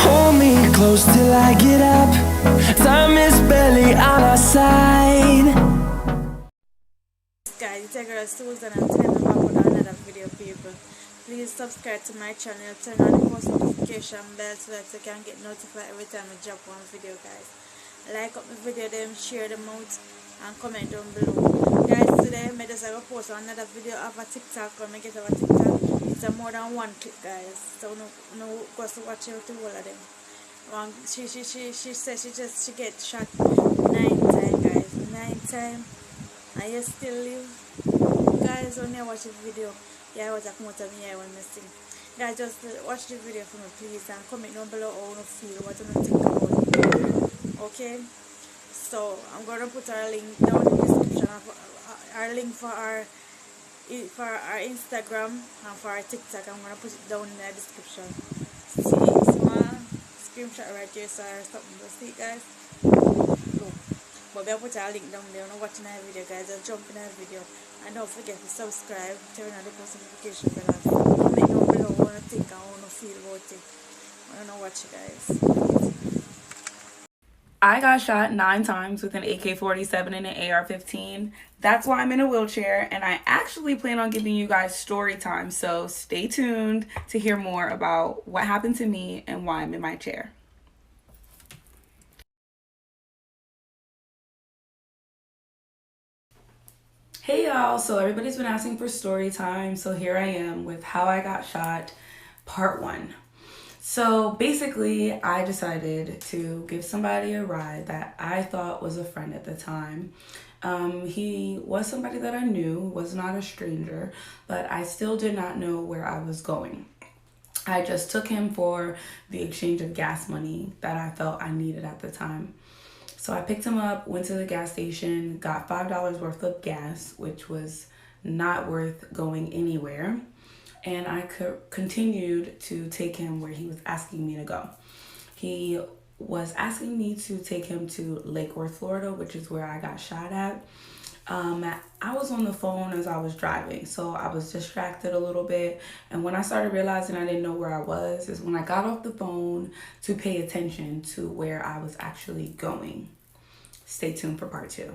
Hold me close till I get up. Time is barely on our side. Guys, it's your girl Susan and today I'm back with another video, people. Please subscribe to my channel, turn on the post notification bell so that you can get notified every time I drop one video, guys. Like up my video, then share them out and comment down below. Guys, today I just have a post another video of a TikTok when I get over TikTok. It's a more than one clip, guys. So no goes to watch out the whole of them. She said she get shot 9 times, guys. 9 times. And you still live. Guys, when you watch the video, yeah, I was like, out of me when I sing. Guys, just watch the video for me, please, and comment down below how you feel, what you think about it. Okay? So, I'm going to put our link down in the description, our link for our Instagram and for our TikTok. I'm going to put it down in the description. See, small screenshot right here, so something to see, guys. But I'll put a link down there. You're watching our video, guys. Just jump in our video. And don't forget to subscribe, turn on the post notification bell. Comment down below what you think and how you feel about it. I don't know what you guys. I got shot 9 times with an AK-47 and an AR-15. That's why I'm in a wheelchair, and I actually plan on giving you guys story time. So stay tuned to hear more about what happened to me and why I'm in my chair. Hey y'all, so everybody's been asking for story time, so here I am with how I got shot, part 1. So basically, I decided to give somebody a ride that I thought was a friend at the time. He was somebody that I knew, was not a stranger, but I still did not know where I was going. I just took him for the exchange of gas money that I felt I needed at the time. So I picked him up, went to the gas station, got $5 worth of gas, which was not worth going anywhere. And I continued to take him where he was asking me to go. He was asking me to take him to Lake Worth, Florida, which is where I got shot at. I was on the phone as I was driving, so I was distracted a little bit. And when I started realizing I didn't know where I was, is when I got off the phone to pay attention to where I was actually going. Stay tuned for part 2.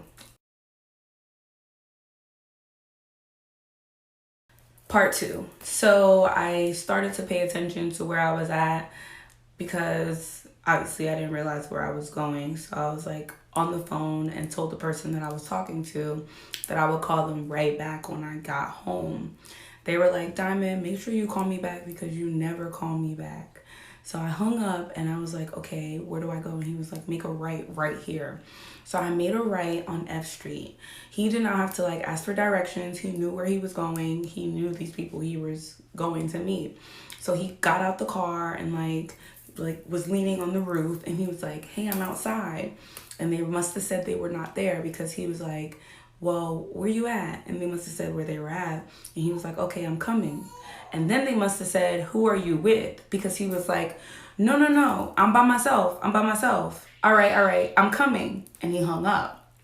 Part 2. So I started to pay attention to where I was at because obviously I didn't realize where I was going. So I was like on the phone and told the person that I was talking to that I would call them right back when I got home. They were like, Diamond, make sure you call me back because you never call me back. So I hung up and I was like, okay, where do I go? And he was like, make a right here. So I made a right on F Street. He did not have to like ask for directions. He knew where he was going. He knew these people he was going to meet. So he got out the car and like was leaning on the roof and he was like, hey, I'm outside. And they must have said they were not there because he was like, well, where you at? And they must have said where they were at. And he was like, okay, I'm coming. And then they must have said, who are you with? Because he was like, no, I'm by myself. All right, I'm coming. And he hung up.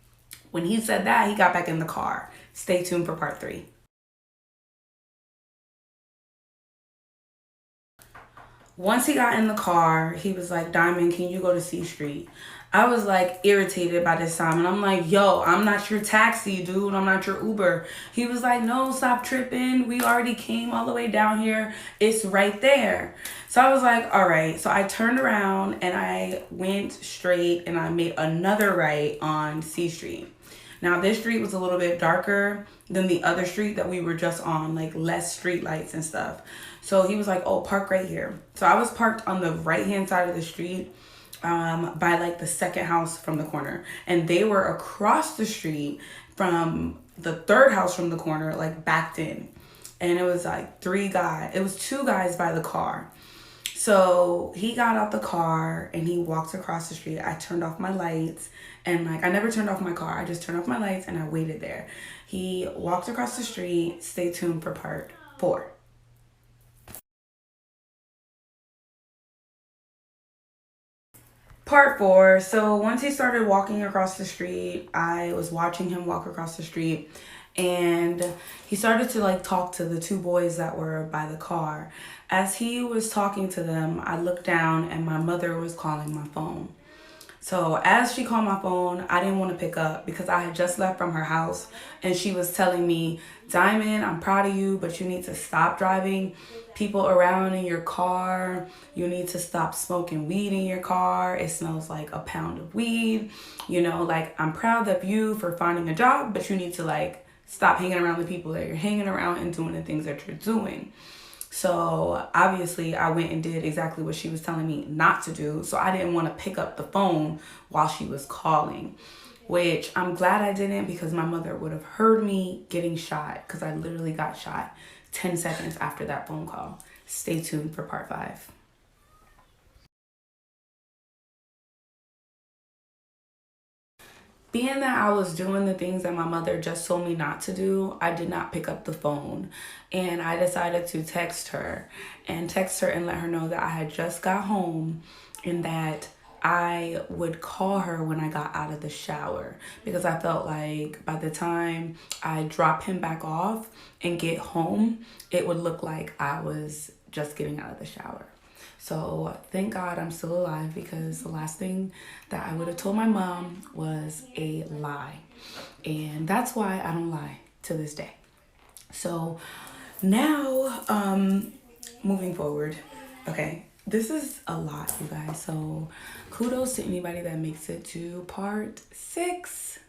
When he said that, he got back in the car. Stay tuned for part 3. Once he got in the car, he was like, Diamond, can you go to C Street? I was like irritated by this time. And I'm like, yo, I'm not your taxi, dude. I'm not your Uber. He was like, no, stop tripping. We already came all the way down here. It's right there. So I was like, all right. So I turned around and I went straight and I made another right on C Street. Now this street was a little bit darker than the other street that we were just on, like less street lights and stuff. So he was like, oh, park right here. So I was parked on the right-hand side of the street by like the second house from the corner. And they were across the street from the third house from the corner, like backed in. And it was like 2 guys by the car. So he got out the car and he walked across the street. I turned off my lights and like I never turned off my car. I just turned off my lights and I waited there. He walked across the street. Stay tuned for part 4. Part 4. So once he started walking across the street, I was watching him walk across the street and he started to like talk to the two boys that were by the car. As he was talking to them, I looked down and my mother was calling my phone. So as she called my phone, I didn't want to pick up because I had just left from her house and she was telling me, Diamond, I'm proud of you, but you need to stop driving people around in your car. You need to stop smoking weed in your car. It smells like a pound of weed. You know, like, I'm proud of you for finding a job, but you need to like stop hanging around the people that you're hanging around and doing the things that you're doing. So obviously I went and did exactly what she was telling me not to do. So I didn't want to pick up the phone while she was calling, which I'm glad I didn't, because my mother would have heard me getting shot, because I literally got shot 10 seconds after that phone call. Stay tuned for part 5. Being that I was doing the things that my mother just told me not to do, I did not pick up the phone. And I decided to text her and let her know that I had just got home and that I would call her when I got out of the shower, because I felt like by the time I drop him back off and get home, it would look like I was just getting out of the shower. So thank God I'm still alive, because the last thing that I would have told my mom was a lie. And that's why I don't lie to this day. So now, moving forward, okay, this is a lot, you guys. So kudos to anybody that makes it to part 6.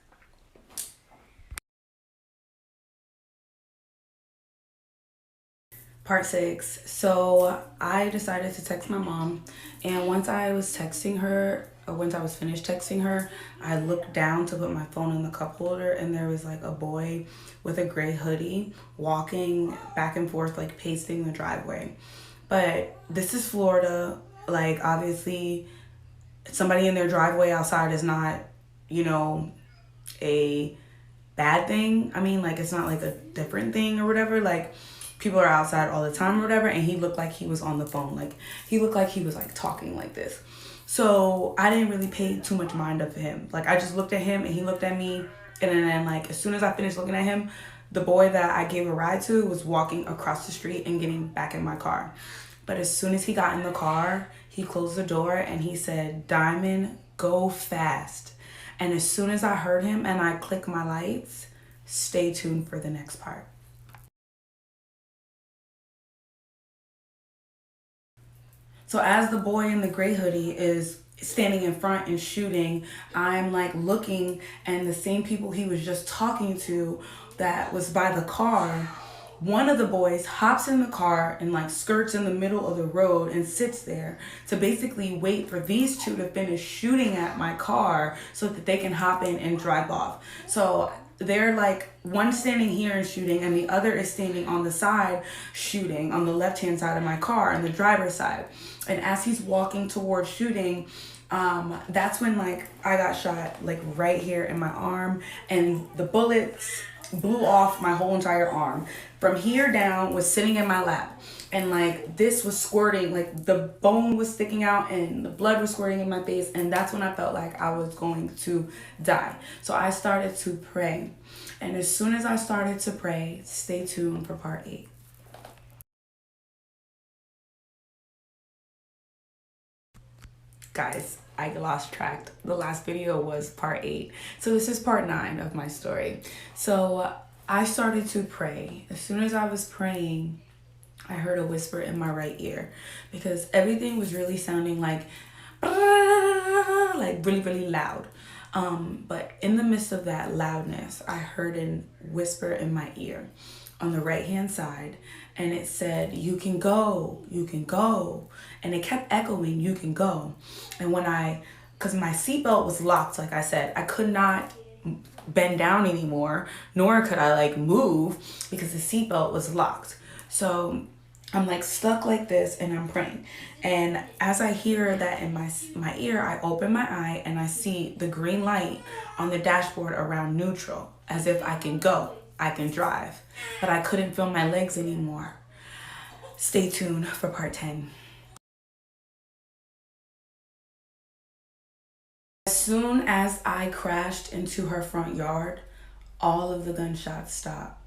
Part 6. So I decided to text my mom, and once I was texting her, or once I was finished texting her, I looked down to put my phone in the cup holder, and there was like a boy with a gray hoodie walking back and forth, like pacing the driveway. But this is Florida. Like, obviously somebody in their driveway outside is not, you know, a bad thing. I mean, like, it's not like a different thing or whatever. Like, people are outside all the time or whatever, and he looked like he was on the phone. Like, he looked like he was like talking like this. So I didn't really pay too much mind of him. Like, I just looked at him and he looked at me, and then like as soon as I finished looking at him, the boy that I gave a ride to was walking across the street and getting back in my car. But as soon as he got in the car, he closed the door and he said, Diamond, go fast. And as soon as I heard him and I clicked my lights, stay tuned for the next part. So as the boy in the gray hoodie is standing in front and shooting, I'm like looking, and the same people he was just talking to that was by the car, one of the boys hops in the car and like skirts in the middle of the road and sits there to basically wait for these two to finish shooting at my car so that they can hop in and drive off. So they're like, one standing here and shooting, and the other is standing on the side shooting on the left hand side of my car, on the driver's side. And as he's walking towards shooting, that's when like I got shot like right here in my arm, and the bullets blew off my whole entire arm. From here down was sitting in my lap, and like this was squirting, like the bone was sticking out and the blood was squirting in my face, and that's when I felt like I was going to die. So I started to pray, and as soon as I started to pray, stay tuned for part 8. Guys, I lost track. The last video was part 8. So this is part 9 of my story. So I started to pray. As soon as I was praying, I heard a whisper in my right ear, because everything was really sounding like really, really loud. But in the midst of that loudness, I heard a whisper in my ear on the right hand side, and it said, you can go, you can go. And it kept echoing, you can go. And because my seatbelt was locked, like I said, I could not bend down anymore, nor could I like move because the seatbelt was locked. So I'm like stuck like this, and I'm praying. And as I hear that in my ear, I open my eye and I see the green light on the dashboard around neutral, as if I can go, I can drive, but I couldn't feel my legs anymore. Stay tuned for part 10. As soon as I crashed into her front yard, all of the gunshots stopped.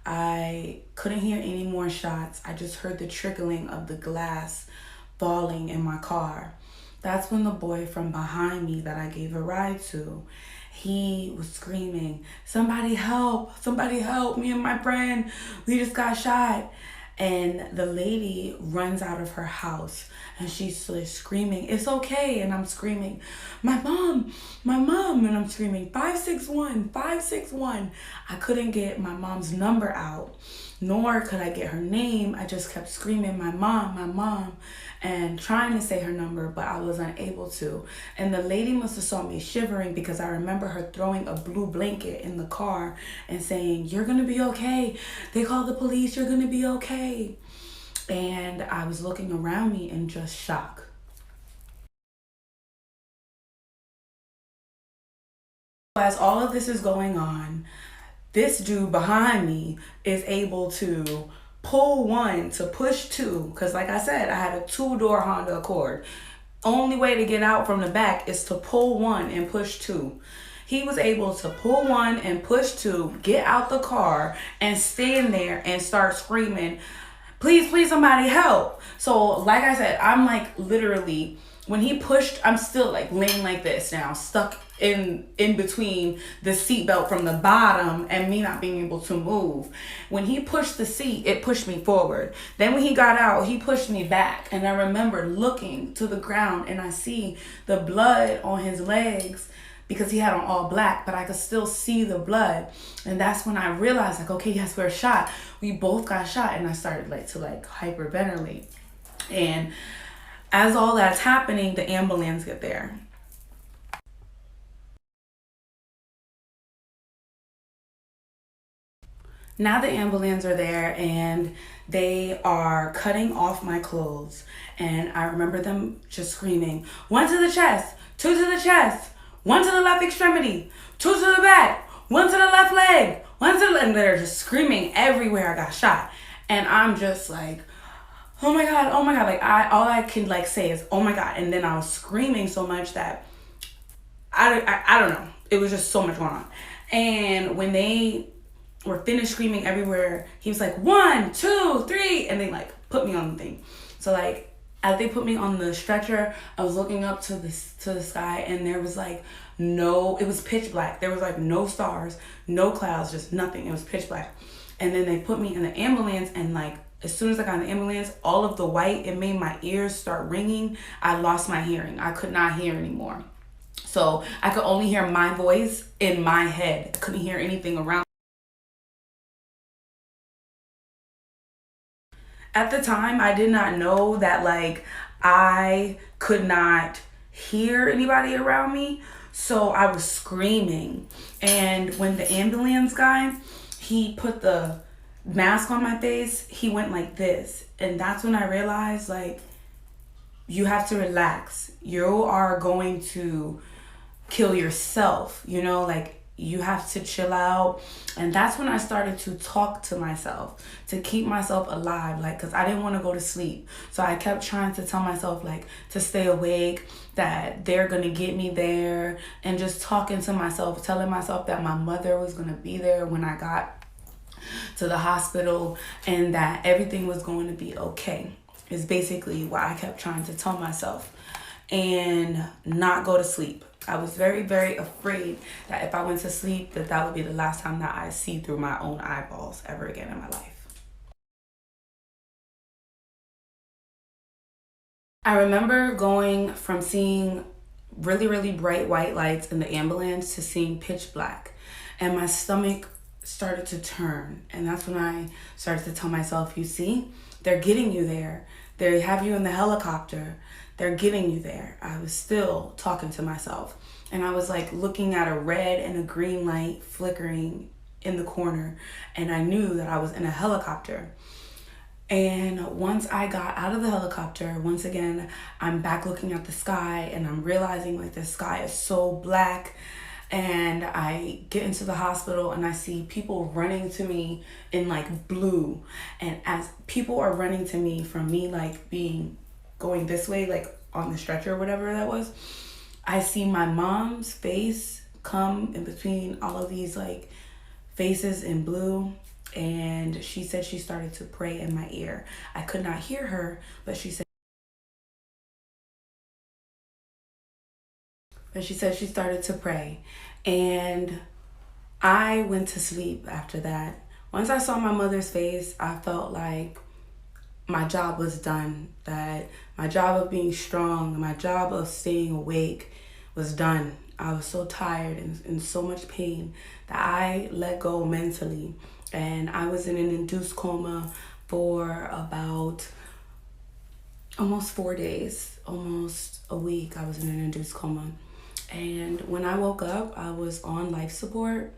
I couldn't hear any more shots. I just heard the trickling of the glass falling in my car. That's when the boy from behind me that I gave a ride to, he was screaming, somebody help, me and my friend, we just got shot. And the lady runs out of her house and she's like screaming, it's okay. And I'm screaming, my mom. And I'm screaming, 561. I couldn't get my mom's number out, nor could I get her name. I just kept screaming, my mom, and trying to say her number, but I was unable to. And the lady must have saw me shivering, because I remember her throwing a blue blanket in the car and saying, you're gonna be okay. They called the police, you're gonna be okay. And I was looking around me in just shock. As all of this is going on, this dude behind me is able to pull one to push two, because like I said, I had a 2-door Honda Accord. Only way to get out from the back is to pull one and push two. He was able to pull one and push two, get out the car, and stand there and start screaming, please, somebody help. So like I said, I'm like literally, when he pushed, I'm still like laying like this now, stuck in between the seatbelt from the bottom and me not being able to move. When he pushed the seat, it pushed me forward. Then when he got out, he pushed me back. And I remember looking to the ground and I see the blood on his legs, because he had on all black, but I could still see the blood. And that's when I realized, like, okay, yes, we're shot. We both got shot. And I started to hyperventilate. And as all that's happening, the ambulance get there. Now the ambulance are there and they are cutting off my clothes. And I remember them just screaming, 1 to the chest, 2 to the chest, 1 to the left extremity, 2 to the back, 1 to the left leg, 1 to the... And they're just screaming everywhere I got shot. And I'm just like, oh my God. Like all I can say is, oh my God. And then I was screaming so much that I don't know. It was just so much going on. And when they were finished screaming everywhere, he was like, 1, 2, 3, and they put me on the thing. So as they put me on the stretcher, I was looking up to the sky, and there was no, it was pitch black. There was no stars, no clouds, just nothing. It was pitch black. And then they put me in the ambulance, and as soon as I got in the ambulance, all of the white, it made my ears start ringing. I lost my hearing. I could not hear anymore. So I could only hear my voice in my head. I couldn't hear anything around. At the time, I did not know that I could not hear anybody around me. So I was screaming. And when the ambulance guy, he put the mask on my face, he went like this. And that's when I realized you have to relax. You are going to kill yourself, you have to chill out. And that's when I started to talk to myself to keep myself alive, because I didn't want to go to sleep. So I kept trying to tell myself to stay awake, that they're gonna get me there, and just talking to myself, telling myself that my mother was gonna be there when I got to the hospital, and that everything was going to be okay. Is basically what I kept trying to tell myself, and not go to sleep. I was very, very afraid that if I went to sleep, that would be the last time that I see through my own eyeballs ever again in my life. I remember going from seeing really, really bright white lights in the ambulance to seeing pitch black, and my stomach started to turn. And that's when I started to tell myself, you see, they're getting you there. They have you in the helicopter. They're getting you there. I was still talking to myself. And I was looking at a red and a green light flickering in the corner. And I knew that I was in a helicopter. And once I got out of the helicopter, once again, I'm back looking at the sky, and I'm realizing the sky is so black. And I get into the hospital and I see people running to me in blue. And as people are running to me from me going this way, on the stretcher or whatever that was, I see my mom's face come in between all of these Faces in Blue, and she said she started to pray in my ear. I could not hear her, but she said she started to pray, and I went to sleep after that. Once I saw my mother's face, I felt like my job was done, that my job of being strong, my job of staying awake was done. I was so tired and in so much pain that I let go mentally, and I was in an induced coma for about almost 4 days, almost a week. I was in an induced coma, and when I woke up, I was on life support.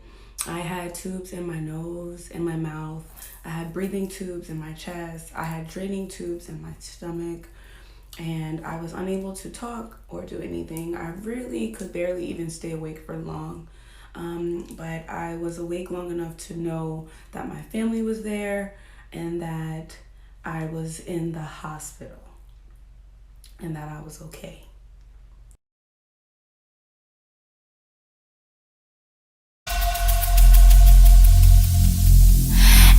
I had tubes in my nose, in my mouth. I had breathing tubes in my chest. I had draining tubes in my stomach. And I was unable to talk or do anything. I really could barely even stay awake for long. But I was awake long enough to know that my family was there and that I was in the hospital and that I was okay.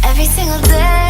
Every single day